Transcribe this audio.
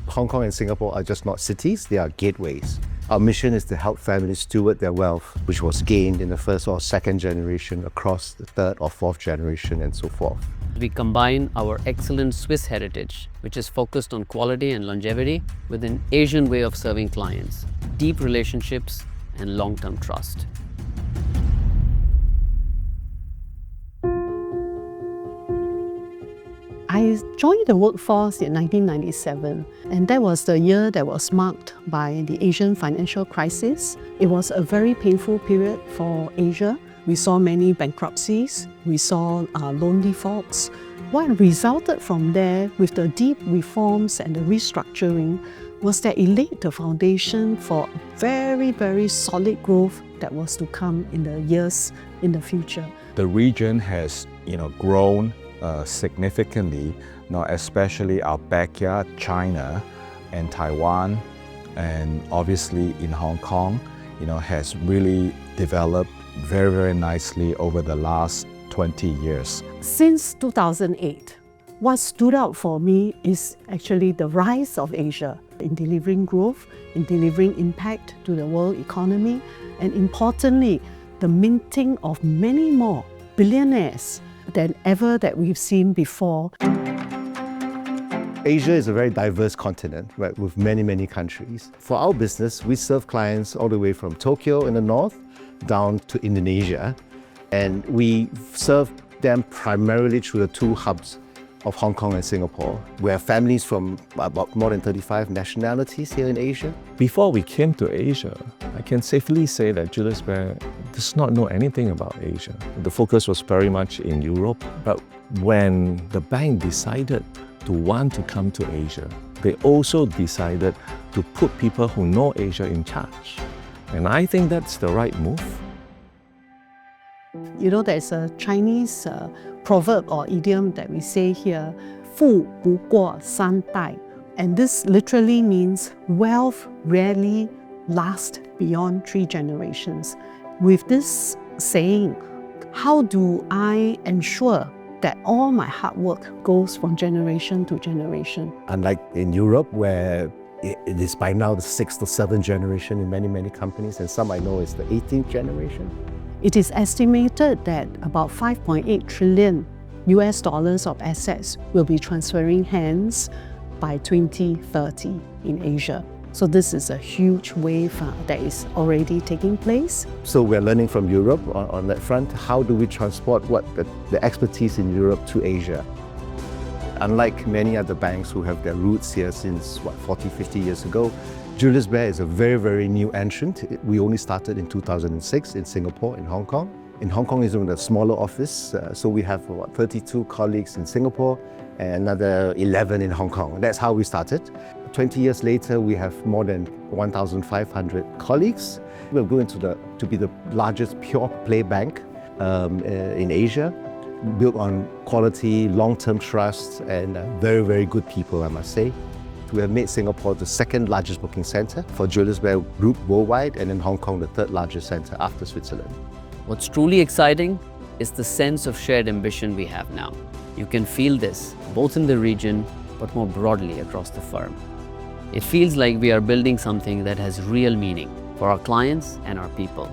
Hong Kong and Singapore are just not cities, they are gateways. Our mission is to help families steward their wealth, which was gained in the first or second generation across the third or fourth generation and so forth. We combine our excellent Swiss heritage, which is focused on quality and longevity, with an Asian way of serving clients, deep relationships, and long-term trust. I joined the workforce in 1997, and that was the year that was marked by the Asian financial crisis. It was a very painful period for Asia. We saw many bankruptcies, we saw loan defaults. What resulted from there with the deep reforms and the restructuring was that it laid the foundation for very, very solid growth that was to come in the years in the future. The region has grown significantly, especially our backyard, China and Taiwan, and obviously in Hong Kong, has really developed very, very nicely over the last 20 years. Since 2008, what stood out for me is actually the rise of Asia in delivering growth, in delivering impact to the world economy, and importantly, the minting of many more billionaires than ever that we've seen before. Asia is a very diverse continent, right, with many, many countries. For our business, we serve clients all the way from Tokyo in the north down to Indonesia, and we serve them primarily through the two hubs of Hong Kong and Singapore. We have families from about more than 35 nationalities here in Asia. Before we came to Asia, I can safely say that Julius Baer does not know anything about Asia. The focus was very much in Europe, but when the bank decided to want to come to Asia, they also decided to put people who know Asia in charge. And I think that's the right move. There's a Chinese proverb or idiom that we say here, 富不过三代. And this literally means wealth rarely lasts beyond 3 generations. With this saying, how do I ensure that all my hard work goes from generation to generation? Unlike in Europe, where it is by now the 6th or 7th generation in many, many companies, and some I know is the 18th generation. It is estimated that about $5.8 trillion of assets will be transferring hands by 2030 in Asia. So this is a huge wave that is already taking place. So we're learning from Europe on that front. How do we transport the expertise in Europe to Asia? Unlike many other banks who have their roots here since 40, 50 years ago, Julius Baer is a very, very new entrant. We only started in 2006 in Singapore, in Hong Kong. In Hong Kong is in a smaller office, so we have 32 colleagues in Singapore and another 11 in Hong Kong. That's how we started. 20 years later, we have more than 1,500 colleagues. We're going to be the largest pure play bank in Asia, built on quality, long-term trust, and very, very good people, I must say. We have made Singapore the 2nd largest booking center for Julius Baer Group worldwide, and in Hong Kong the 3rd largest center after Switzerland. What's truly exciting is the sense of shared ambition we have now. You can feel this both in the region, but more broadly across the firm. It feels like we are building something that has real meaning for our clients and our people.